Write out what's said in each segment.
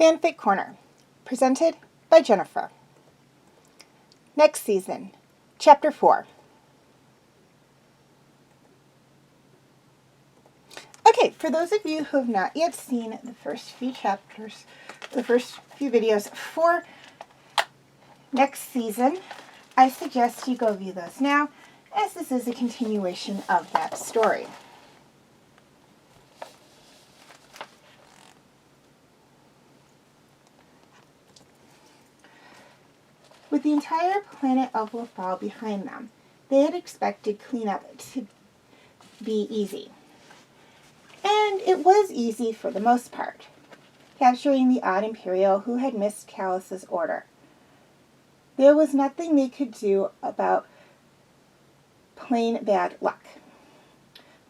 Fanfic Corner, presented by Jennifer. Next season, Chapter 4. Okay, for those of you who have not yet seen the first few chapters, the first few videos for next season, I suggest you go view those now, as this is a continuation of that story. With the entire planet of Lafal behind them, they had expected cleanup to be easy. And it was easy for the most part, capturing the odd Imperial who had missed Callus's order. There was nothing they could do about plain bad luck.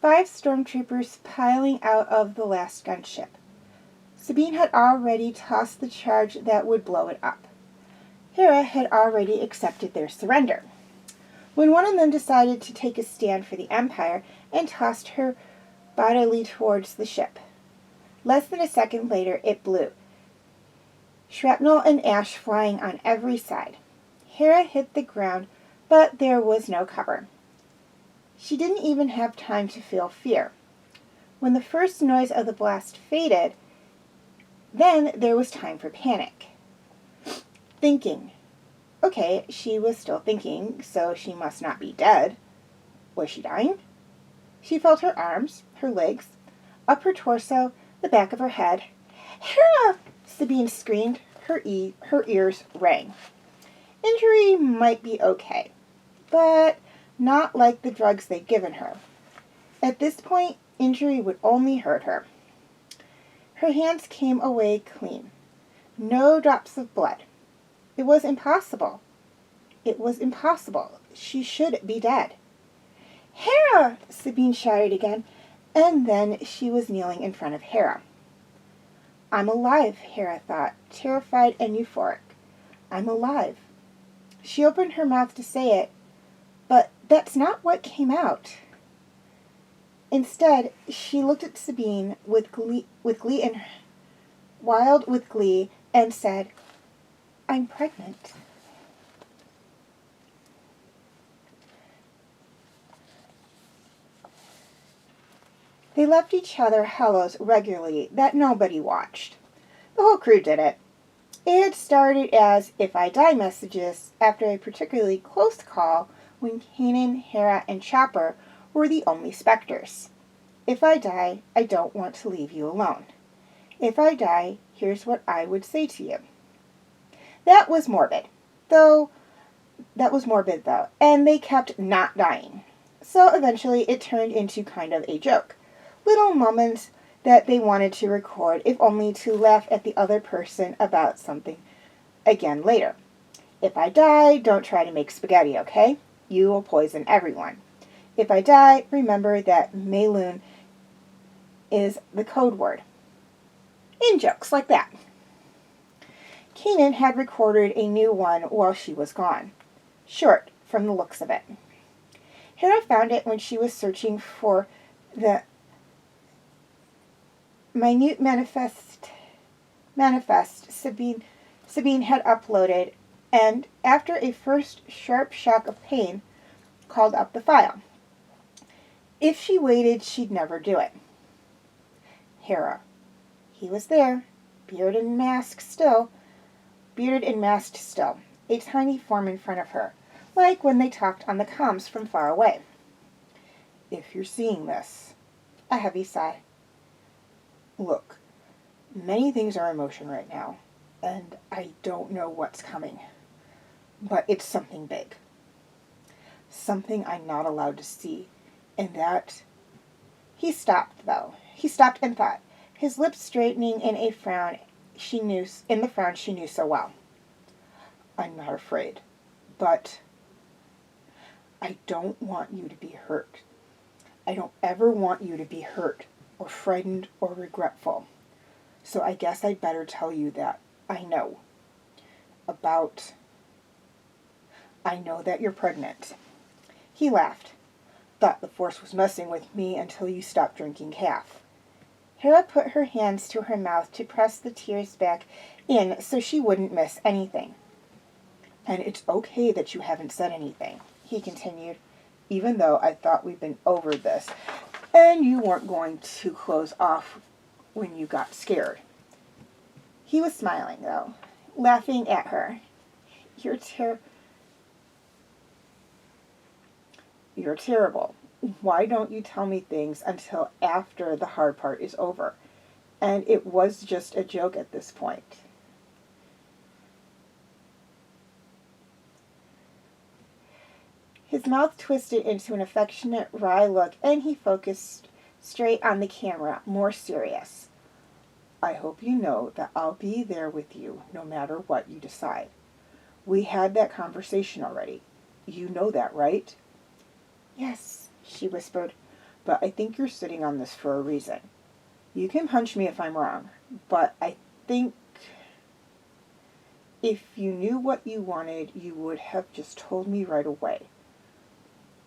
5 stormtroopers piling out of the last gunship. Sabine had already tossed the charge that would blow it up. Hera had already accepted their surrender. When one of them decided to take a stand for the Empire and tossed her bodily towards the ship. Less than a second later, it blew. Shrapnel and ash flying on every side. Hera hit the ground, but there was no cover. She didn't even have time to feel fear. When the first noise of the blast faded, then there was time for panic. Thinking. Okay, she was still thinking, so she must not be dead. Was she dying? She felt her arms, her legs, up her torso, the back of her head. Hera! Sabine screamed. Her ears rang. Injury might be okay, but not like the drugs they'd given her. At this point, injury would only hurt her. Her hands came away clean. No drops of blood. It was impossible. It was impossible. She should be dead. Hera! Sabine shouted again, and then she was kneeling in front of Hera. I'm alive, Hera thought, terrified and euphoric. I'm alive. She opened her mouth to say it, but that's not what came out. Instead, she looked at Sabine wild with glee, and said, I'm pregnant. They left each other hellos regularly that nobody watched. The whole crew did it. It had started as if I die messages after a particularly close call when Kanan, Hera, and Chopper were the only specters. If I die, I don't want to leave you alone. If I die, here's what I would say to you. That was morbid, though, and they kept not dying. So eventually it turned into kind of a joke. Little moments that they wanted to record, if only to laugh at the other person about something again later. If I die, don't try to make spaghetti, okay? You will poison everyone. If I die, remember that Mayloon is the code word. In jokes like that. Kanan had recorded a new one while she was gone. Short, from the looks of it. Hera found it when she was searching for the minute manifest Sabine had uploaded, and after a first sharp shock of pain, called up the file. If she waited, she'd never do it. Hera. He was there, bearded and masked still, a tiny form in front of her, like when they talked on the comms from far away. If you're seeing this. A heavy sigh. Look, many things are in motion right now, and I don't know what's coming. But it's something big. Something I'm not allowed to see, and that... He stopped, though. He stopped and thought, his lips straightening in the frown she knew so well. I'm not afraid, but I don't want you to be hurt. I don't ever want you to be hurt, or frightened, or regretful. So I guess I'd better tell you that I know that you're pregnant. He laughed. Thought the Force was messing with me until you stopped drinking calf. Hera put her hands to her mouth to press the tears back in so she wouldn't miss anything. And it's okay that you haven't said anything, he continued, even though I thought we'd been over this, and you weren't going to close off when you got scared. He was smiling, though, laughing at her. You're terrible. Why don't you tell me things until after the hard part is over? And it was just a joke at this point. His mouth twisted into an affectionate, wry look, and he focused straight on the camera, more serious. I hope you know that I'll be there with you no matter what you decide. We had that conversation already. You know that, right? Yes, she whispered, but I think you're sitting on this for a reason. You can punch me if I'm wrong, but I think if you knew what you wanted, you would have just told me right away.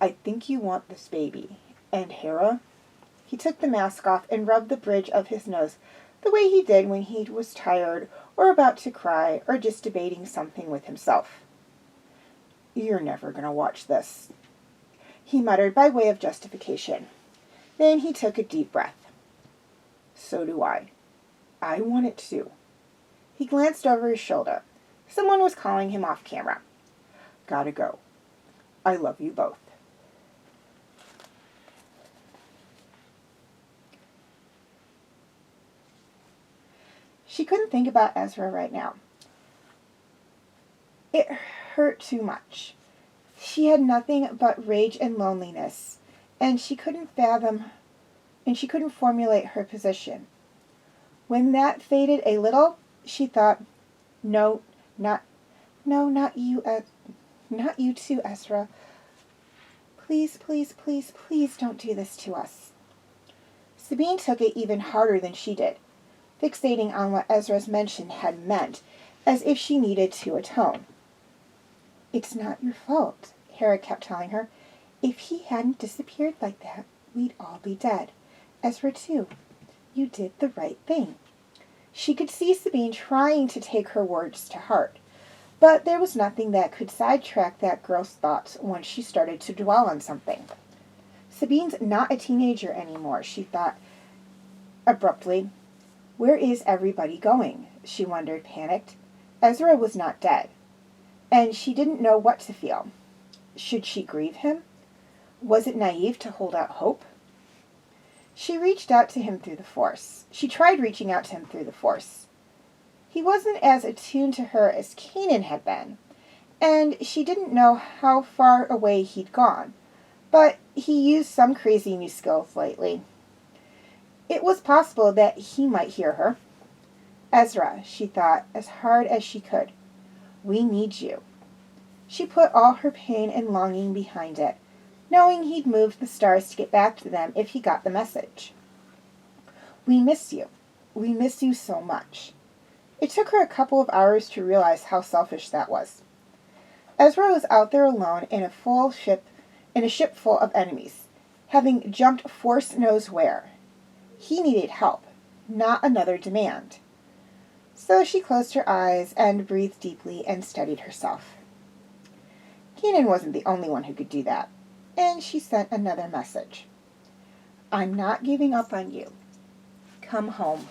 I think you want this baby. And Hera? He took the mask off and rubbed the bridge of his nose the way he did when he was tired or about to cry or just debating something with himself. You're never going to watch this, he muttered by way of justification. Then he took a deep breath. So do I. I want it too. He glanced over his shoulder. Someone was calling him off camera. Gotta go. I love you both. She couldn't think about Ezra right now. It hurt too much. She had nothing but rage and loneliness, and she couldn't formulate her position. When that faded a little, she thought, not you too, Ezra. Please, please, please, please don't do this to us. Sabine took it even harder than she did, fixating on what Ezra's mention had meant, as if she needed to atone. It's not your fault, Hera kept telling her. If he hadn't disappeared like that, we'd all be dead. Ezra, too. You did the right thing. She could see Sabine trying to take her words to heart, but there was nothing that could sidetrack that girl's thoughts once she started to dwell on something. Sabine's not a teenager anymore, she thought abruptly. Where is everybody going? She wondered, panicked. Ezra was not dead, and she didn't know what to feel. Should she grieve him? Was it naive to hold out hope? She reached out to him through the Force. She tried reaching out to him through the Force. He wasn't as attuned to her as Kanan had been, and she didn't know how far away he'd gone, but he used some crazy new skills lately. It was possible that he might hear her. Ezra, she thought, as hard as she could. We need you. She put all her pain and longing behind it, knowing he'd moved the stars to get back to them if he got the message. We miss you. We miss you so much. It took her a couple of hours to realize how selfish that was. Ezra was out there alone in a ship full of enemies, having jumped force knows where. He needed help, not another demand. So she closed her eyes and breathed deeply and steadied herself. Keenan wasn't the only one who could do that, and she sent another message. I'm not giving up on you. Come home.